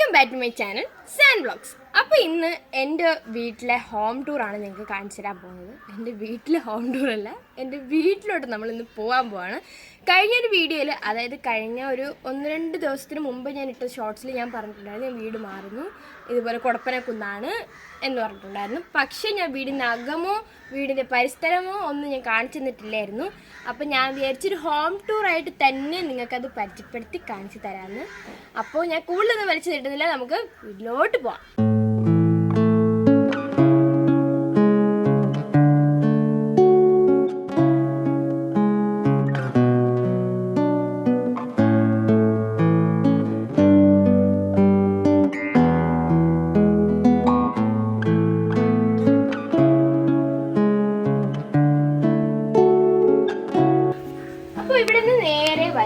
Welcome back to my channel San vlogs. അപ്പോൾ ഇന്ന് എൻ്റെ വീട്ടിലെ ഹോം ടൂറാണ് നിങ്ങൾക്ക് കാണിച്ചു തരാൻ പോകുന്നത്. എൻ്റെ വീട്ടിലെ ഹോം ടൂറല്ല, എൻ്റെ വീട്ടിലോട്ട് നമ്മളിന്ന് പോകാൻ പോവാണ്. കഴിഞ്ഞൊരു വീഡിയോയിൽ, അതായത് കഴിഞ്ഞ ഒരു 1-2 ദിവസത്തിന് മുമ്പ് ഞാൻ ഇട്ട ഷോർട്സിൽ ഞാൻ പറഞ്ഞിട്ടുണ്ടായിരുന്നു ഞാൻ വീട് മാറുന്നു, ഇതുപോലെ കൊടപ്പനക്കുന്നാണ് എന്ന് പറഞ്ഞിട്ടുണ്ടായിരുന്നു. പക്ഷേ ഞാൻ വീടിൻ്റെ അകമോ വീടിൻ്റെ പരിസരമോ ഒന്നും ഞാൻ കാണിച്ചു തന്നിട്ടില്ലായിരുന്നു. അപ്പോൾ ഞാൻ വിചാരിച്ചൊരു ഹോം ടൂറായിട്ട് തന്നെ നിങ്ങൾക്കത് പരിചയപ്പെടുത്തി കാണിച്ചു തരാമെന്ന്. അപ്പോൾ ഞാൻ കൂടുതലൊന്നും വലിച്ചു നീട്ടുന്നില്ല, നമുക്ക് വീട്ടിലോട്ട് പോവാം.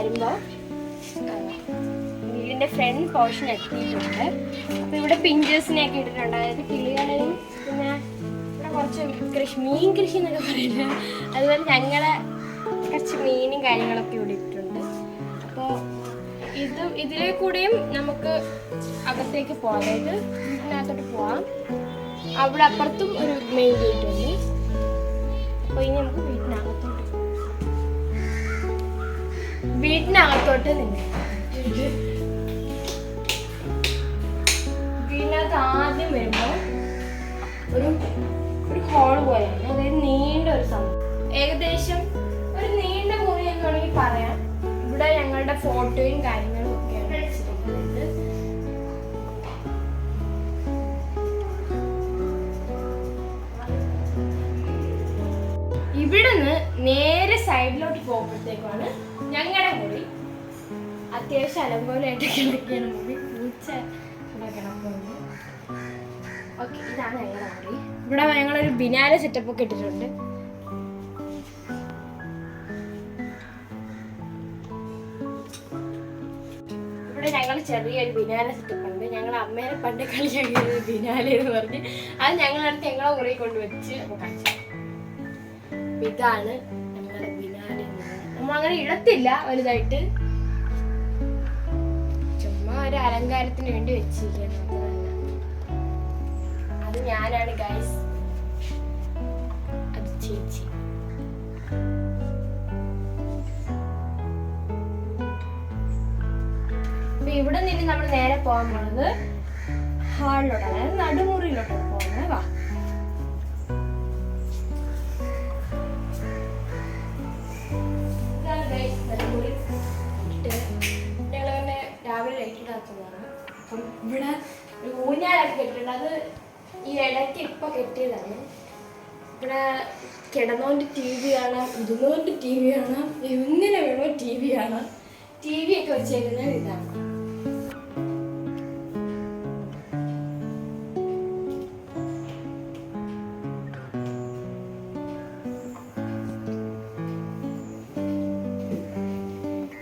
വരുമ്പോൾ വീടിൻ്റെ ഫ്രണ്ട് പോർഷൻ എത്തിയിട്ടുണ്ട്. അപ്പോൾ ഇവിടെ പിഞ്ചേഴ്സിനെയൊക്കെ ഇട്ടിട്ടുണ്ട്, അതായത് കിളികളെയും പിന്നെ ഇവിടെ കുറച്ച് മീൻ കൃഷി എന്നൊക്കെ പറയുന്നത്, അതുപോലെ ഞങ്ങളെ കുറച്ച് മീനും കാര്യങ്ങളൊക്കെ ഇവിടെ ഇട്ടിട്ടുണ്ട്. അപ്പോൾ ഇതിലെ കൂടെയും നമുക്ക് അകത്തേക്ക് പോകാം, അതായത് വീടിനകത്തോട്ട് പോവാം. അവിടെ അപ്പുറത്തും ഒരു മെയിൻ ഗേറ്റ് ഉണ്ട്. അപ്പോൾ ഇനി നമുക്ക് വീട്ടിനകത്തോട്ട് വീടിനകത്ത് ആദ്യം വരുമ്പോൾ ഒരു ഹോൾ പോലെയാണ്, അതായത് നീണ്ട ഒരു സംഭവം, ഏകദേശം ഒരു നീണ്ട മുറി എന്ന് വേണമെങ്കിൽ പറയാം. ഇവിടെ ഞങ്ങളുടെ ഫോട്ടോയും കാര്യങ്ങളും ഒക്കെയാണ് വെച്ചിരിക്കുന്നത്. ഇവിടുന്ന് നേരെ സൈഡിലോട്ട് പോകുമ്പോഴത്തേക്കാണ് ഞങ്ങളുടെ മുറി. അത്യാവശ്യം അലങ്കോലമായിട്ട് കിടക്കുകയാണ് മുറി, പൂച്ച കിടക്കുന്നു. ഓക്കെ, ഇതാണ് ഞങ്ങളുടെ മുറി. ഇവിടെ ഞങ്ങളൊരു ബിനാല സെറ്റപ്പ് ഒക്കെ ഇട്ടിട്ടുണ്ട്. ഇവിടെ ഞങ്ങൾ ചെറിയൊരു ബിനാല സെറ്റപ്പ് ഉണ്ട്. ഞങ്ങൾ അമ്മേനെ പണ്ട് കളിയാക്കിയത് ബിനാല എന്ന് പറഞ്ഞ് അത് ഞങ്ങളടുത്ത് ഞങ്ങളെ മുറി കൊണ്ടുവച്ച് അപ്പോൾ കാണിച്ചു. ഇതാണ് ഞങ്ങളുടെ ബിനാല. നമ്മൾ അങ്ങനെ ഇടത്തില്ല വലുതായിട്ട്, ചുമ്മാ ഒരു അലങ്കാരത്തിന് വേണ്ടി വെച്ചിരിക്കുന്നത്. അത് ഞാനാണ് ഗൈസ്, അത് ചേച്ചി. അപ്പൊ ഇവിടെ നിന്ന് നമ്മൾ നേരെ പോകാൻ പോകുന്നത് ഹാളിലോട്ടാണ്, അതായത് നടുമുറിയിലോട്ടാണ് പോകുന്നത്. വാ, രാവിലെ ലൈറ്റിടാത്തതാണ്. അപ്പം ഇവിടെ ഒരു ഊഞ്ഞാലൊക്കെ കെട്ടിട്ടുണ്ട്, അത് ഈ ഇടയ്ക്ക് ഇപ്പൊ കെട്ടിയതാണ്. ഇവിടെ കിടന്നോണ്ട് TV കാണാം, ഇരുന്നോണ്ട് TV കാണാം, എങ്ങനെ വേണോ TV കാണാം. TV ഒക്കെ വെച്ചേക്കുന്നത് ഇതാണ്.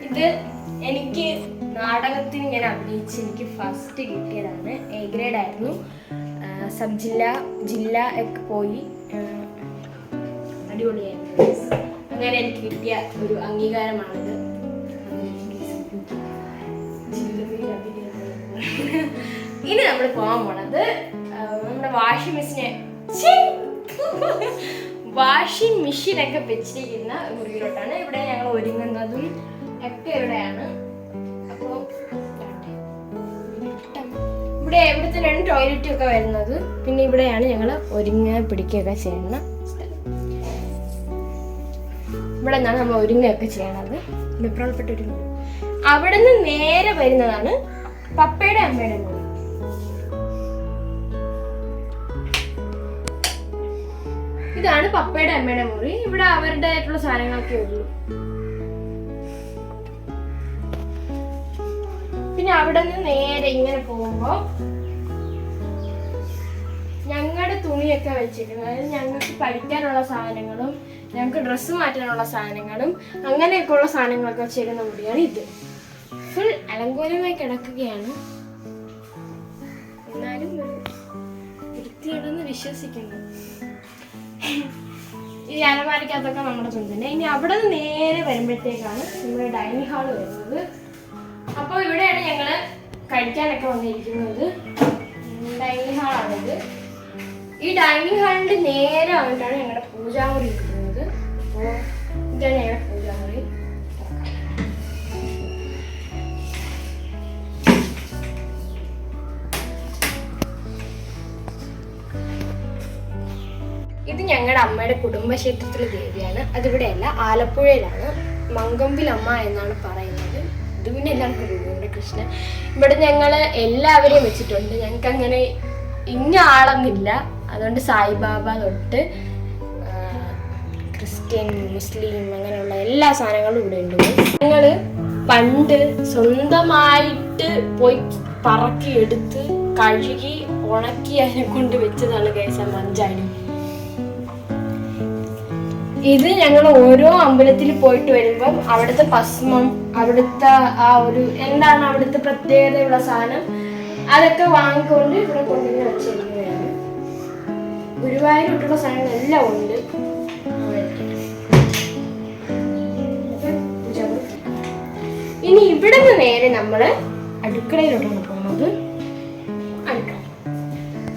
ഇത് എനിക്ക് നാടകത്തിന് ഞാൻ അഭിനയിച്ച് എനിക്ക് ഫസ്റ്റ് കിട്ടിയതാണ്. A ഗ്രേഡ് ആയിരുന്നു. സബ് ജില്ല ഒക്കെ പോയി, അടിപൊളിയായിരുന്നു. അങ്ങനെ എനിക്ക് കിട്ടിയ ഒരു അംഗീകാരമാണിത്. ഇനി നമ്മൾ പോകാൻ പോണത് നമ്മുടെ വാഷിംഗ് മെഷീനൊക്കെ വെച്ചിരിക്കുന്ന മുറിയിലോട്ടാണ്. ഇവിടെ ഞങ്ങൾ ഒരുങ്ങുന്നതും ഒക്കെ ഇവിടെയാണ്. അപ്പോൾ ഇവിടെ തന്നെയാണ് ടോയ്ലറ്റും ഒക്കെ വരുന്നത്. പിന്നെ ഇവിടെയാണ് ഞങ്ങൾ പിടിക്കുകയൊക്കെ ചെയ്യുന്ന സ്ഥലം. ഇവിടെ നിന്നാണ് നമ്മൾ ഒരുങ്ങുകയൊക്കെ ചെയ്യണത്. വിപ്രപ്പെട്ട ഒരു മുറി. അവിടെ നിന്ന് നേരെ വരുന്നതാണ് പപ്പയുടെ അമ്മയുടെ മുറി. ഇതാണ് പപ്പയുടെ അമ്മയുടെ മുറി. ഇവിടെ അവരുടേതായിട്ടുള്ള സാധനങ്ങളൊക്കെ ഉള്ളൂ. പിന്നെ അവിടെ നിന്ന് നേരെ ഇങ്ങനെ പോകുമ്പോ ഞങ്ങളുടെ തുണിയൊക്കെ വെച്ചിരിക്കുന്നത്, അതായത് ഞങ്ങൾക്ക് പഠിക്കാനുള്ള സാധനങ്ങളും ഞങ്ങൾക്ക് ഡ്രസ്സ് മാറ്റാനുള്ള സാധനങ്ങളും അങ്ങനെയൊക്കെയുള്ള സാധനങ്ങളൊക്കെ വെച്ചിരിക്കുന്ന മുറിയാണ് ഇത്. ഫുൾ അലങ്കോലമായി കിടക്കുകയാണ്, എന്നാലും വൃത്തിയാണെന്ന് വിശ്വസിക്കുന്നു. ഈ അലമാരിക്കകത്തൊക്കെ നമ്മുടെ തുണി. ഇനി അവിടെ നിന്ന് നേരെ വരുമ്പോഴത്തേക്കാണ് നമ്മുടെ ഡൈനിങ് ഹാള് വരുന്നത്. അപ്പോൾ ഇവിടെയാണ് ഞങ്ങൾ കഴിക്കാനൊക്കെ വന്നിരിക്കുന്നത് ഡൈനിങ് ഹാളാണിത്. ഈ ഡൈനിങ് ഹാളിൻ്റെ നേരെ വന്നിട്ടാണ് ഞങ്ങളുടെ പൂജാമുറി ഇരിക്കുന്നത്. അപ്പോൾ ഇതാണ് ഞങ്ങളുടെ പൂജാമുറി. ഇത് ഞങ്ങളുടെ അമ്മയുടെ കുടുംബക്ഷേത്രത്തിലെ ദേവിയാണ്. അതിവിടെയല്ല, ആലപ്പുഴയിലാണ്. മങ്കമ്പിലമ്മ എന്നാണ് പറയുന്നത്. ഇത് പിന്നെ എല്ലാവർക്കും അറിയുന്നുണ്ട് കൃഷ്ണൻ. ഇവിടെ ഞങ്ങൾ എല്ലാവരെയും വെച്ചിട്ടുണ്ട്. ഞങ്ങൾക്ക് അങ്ങനെ ഇന്ന ആളൊന്നുമില്ല. അതുകൊണ്ട് സായിബാബ തൊട്ട് ക്രിസ്ത്യൻ, മുസ്ലിം അങ്ങനെയുള്ള എല്ലാ സാധനങ്ങളും ഇവിടെ ഉണ്ട്. ഞങ്ങൾ പണ്ട് സ്വന്തമായിട്ട് പോയി പറക്കി എടുത്ത് കഴുകി ഉണക്കി അതിനെ കൊണ്ട് വെച്ചതാണ് ഗൈസ് മഞ്ചാടി. ഇത് ഞങ്ങൾ ഓരോ അമ്പലത്തിൽ പോയിട്ട് വരുമ്പം അവിടുത്തെ ഭസ്മം, അവിടുത്തെ ആ ഒരു എന്താണ് അവിടുത്തെ പ്രത്യേകതയുള്ള സാധനം, അതൊക്കെ വാങ്ങിക്കൊണ്ട് ഇവിടെ കൊണ്ടുവന്ന് വെച്ചിരിക്കുകയാണ്. ഗുരുവായൂരിട്ടുള്ള സാധനങ്ങളെല്ലാം ഉണ്ട്. ഇനി ഇവിടെ നിന്ന് നേരെ നമ്മൾ അടുക്കളയിലോട്ടാണ് പോകുന്നത്. അടുക്കള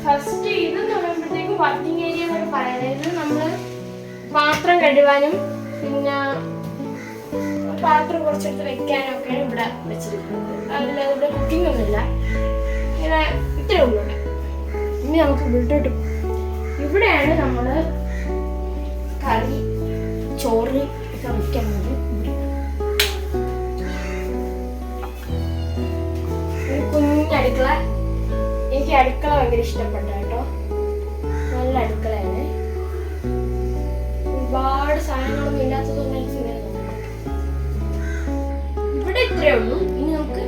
ഫസ്റ്റ് ഇതെന്ന് പറയുമ്പോഴത്തേക്കും വർക്കിംഗ് ഏരിയ എന്നൊക്കെ പറയുന്നത് നമ്മൾ പാത്രം കഴുകാനും പിന്നെ പാത്രം കുറച്ചെടുത്ത് വെക്കാനും ഒക്കെയാണ് ഇവിടെ വെച്ചിരിക്കുന്നത്. അതിൽ ഇവിടെ കുക്കിംഗ് ഒന്നുമില്ല. ഇങ്ങനെ ഇത്രേ ഉള്ളൂ. ഇനി നമുക്ക് വീട്ടോട്ട് ഇവിടെയാണ് നമ്മൾ കറി, ചോറ് ഒക്കെ വെക്കുന്നത്. ഒരു കുഞ്ഞടുക്കള. എനിക്ക് അടുക്കള ഭയങ്കര ഇഷ്ടപ്പെട്ട കേട്ടോ. നല്ല അടുക്കളയാണ്. ഒരുപാട് സാധനങ്ങളൊന്നും ഇല്ലാത്തതൊന്നും എനിക്ക് ഇങ്ങനെ തോന്നുന്നു. ഇവിടെ ഇത്രേ ഉള്ളൂ. ഇനി നമുക്ക്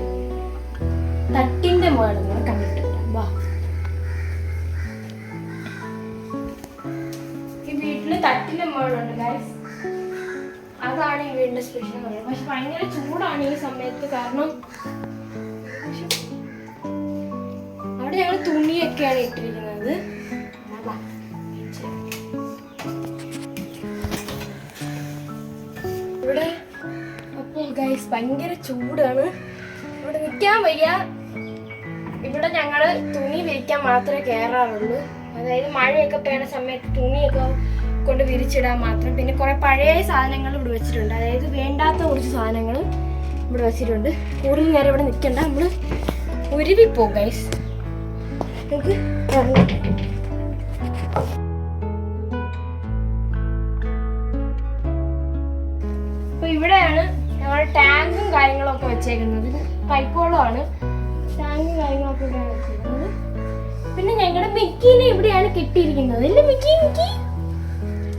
തട്ടിന്റെ മുകളിൽ കണ്ടിട്ട് വാ. ഈ വീട്ടില് തട്ടിന്റെ മുകളുണ്ട് ഗൈസ്. അതാണ് ഈ വീടിന്റെ സ്പെഷ്യൽ പറയുന്നത്. പക്ഷെ ഭയങ്കര ചൂടാണ് ഈ സമയത്ത്. കാരണം അവിടെ ഞങ്ങൾ തുണിയൊക്കെയാണ് ഇട്ടിരിക്കുന്നത്. ഇവിടെ അപ്പോൾ ഗൈസ് ഭയങ്കര ചൂടാണ്. ഇവിടെ നിൽക്കാൻ വയ്യ. ഇവിടെ ഞങ്ങൾ തുണി വിരിക്കാൻ മാത്രമേ കയറാറുള്ളൂ. അതായത് മഴയൊക്കെ പെയ്യുന്ന സമയത്ത് തുണിയൊക്കെ കൊണ്ട് വിരിച്ചിടാൻ മാത്രം. പിന്നെ കുറേ പഴയ സാധനങ്ങൾ ഇവിടെ വെച്ചിട്ടുണ്ട്. അതായത് വേണ്ടാത്ത കുറച്ച് സാധനങ്ങൾ ഇവിടെ വെച്ചിട്ടുണ്ട്. കൂടുതൽ നേരം ഇവിടെ നിൽക്കണ്ട, നമ്മൾ ഉരുവിപ്പോ ഗൈസ്. നമുക്ക് അപ്പൊ ഇവിടെയാണ് ഞങ്ങളുടെ ടാങ്കും കാര്യങ്ങളൊക്കെ വെച്ചേക്കുന്നത്. പൈപ്പ് വെള്ളമാണ്. ടാങ്കും കാര്യങ്ങളൊക്കെ ഇവിടെയാണ് വെച്ചേക്കുന്നത്. പിന്നെ ഞങ്ങളുടെ മിക്കീനെ ഇവിടെയാണ് കെട്ടിയിരിക്കുന്നത്. അല്ലേ മിക്കി? മിക്കി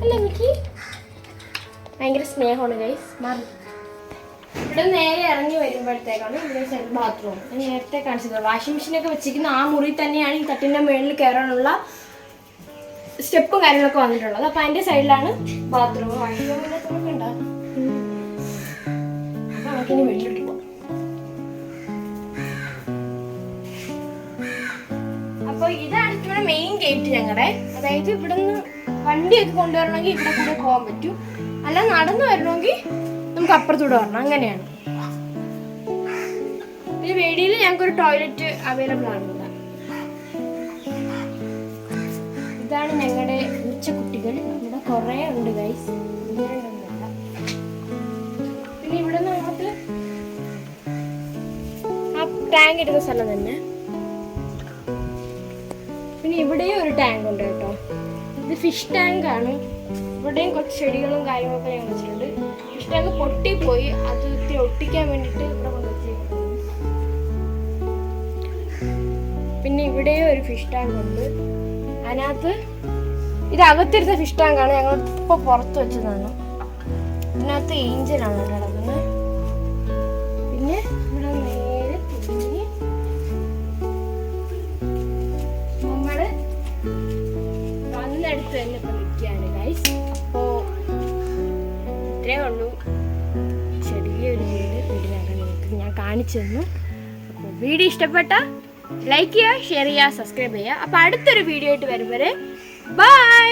അല്ലേ മിക്കി? ഭയങ്കര സ്നേഹമാണ് ഗൈസ്. മാറി ഇവിടെ നേരെ ഇറങ്ങി വരുമ്പോഴത്തേക്കാണ് ഇവിടെ സൈഡ് ബാത്റൂം. നേരത്തെ കാണിച്ചത് വാഷിംഗ് മെഷീനൊക്കെ വെച്ചിരിക്കുന്ന ആ മുറി തന്നെയാണ് ഈ തട്ടിൻ്റെ മുകളിൽ കയറാനുള്ള സ്റ്റെപ്പും കാര്യങ്ങളൊക്കെ വന്നിട്ടുള്ളത്. അപ്പം അതിൻ്റെ സൈഡിലാണ് ബാത്റൂം. വാഷിംഗ് മെഷീനൊക്കെ ഉണ്ടാകും. അപ്പം നമുക്കിനി വെള്ളിട്ട് പോകാം. അപ്പോൾ ഇതാണ് ഇവിടെ മെയിൻ ഗേറ്റ് ഞങ്ങളുടെ. അതായത് ഇവിടെ നിന്ന് വണ്ടിയൊക്കെ കൊണ്ടുവരണമെങ്കിൽ ഇവിടെ കൂടെ പോകാൻ പറ്റും. അല്ല നടന്നു വരണമെങ്കിൽ നമുക്ക് അപ്പുറത്തൂടെ വരണം. അങ്ങനെയാണ്. പിന്നെ വേടിയിൽ ഞങ്ങൾക്കൊരു ടോയ്ലറ്റ് അവൈലബിൾ ആണ്. ഇതാണ് ഞങ്ങളുടെ പൂച്ചക്കുട്ടികൾ. ഇവിടെ കുറേ ഉണ്ട് ഗൈസ്. പിന്നെ ഇവിടെ നിന്ന് അങ്ങോട്ട് ആ ടാങ്ക് ഇടുന്ന സ്ഥലം തന്നെ. പിന്നെ ഇവിടെയും ഒരു ടാങ്ക് ഉണ്ട് കേട്ടോ. ഇത് ഫിഷ് ടാങ്ക് ആണ്. ഇവിടെയും കുറച്ച് ചെടികളും കാര്യങ്ങളൊക്കെ ഞങ്ങൾ വെച്ചിട്ടുണ്ട്. ഫിഷ് ടാങ്ക് പൊട്ടിപ്പോയി. അത് ഇത്തിരി ഒട്ടിക്കാൻ വേണ്ടിയിട്ട് ഇവിടെ കൊണ്ടുവച്ചിരിക്കുന്നു. പിന്നെ ഇവിടെയും ഒരു ഫിഷ് ടാങ്ക് ഉണ്ട്. അതിനകത്ത് ഇത് അകത്തിരുന്ന ഫിഷ് ടാങ്കാണ്. ഞങ്ങൾ ഇപ്പോൾ പുറത്ത് വെച്ചതാണ്. ഇതിനകത്ത് ഏഞ്ചലാണ് കിടക്കുന്നത്. പിന്നെ ഇവിടെ നേരെ തുണി നമ്മൾ വന്നെടുത്ത് തന്നെ ഇപ്പം നിൽക്കുകയാണ് ഗൈസ്. അപ്പോൾ ഇത്രയേ ഉള്ളൂ. ചെറിയൊരു വീടിനകം നിങ്ങൾക്ക് ഞാൻ കാണിച്ചു തന്നു. അപ്പോൾ വീഡിയോ ഇഷ്ടപ്പെട്ട ലൈക്ക് ചെയ്യുക, ഷെയർ ചെയ്യുക, സബ്സ്ക്രൈബ് ചെയ്യുക. അപ്പോൾ അടുത്തൊരു വീഡിയോ ആയിട്ട് വരും വരെ ബൈ.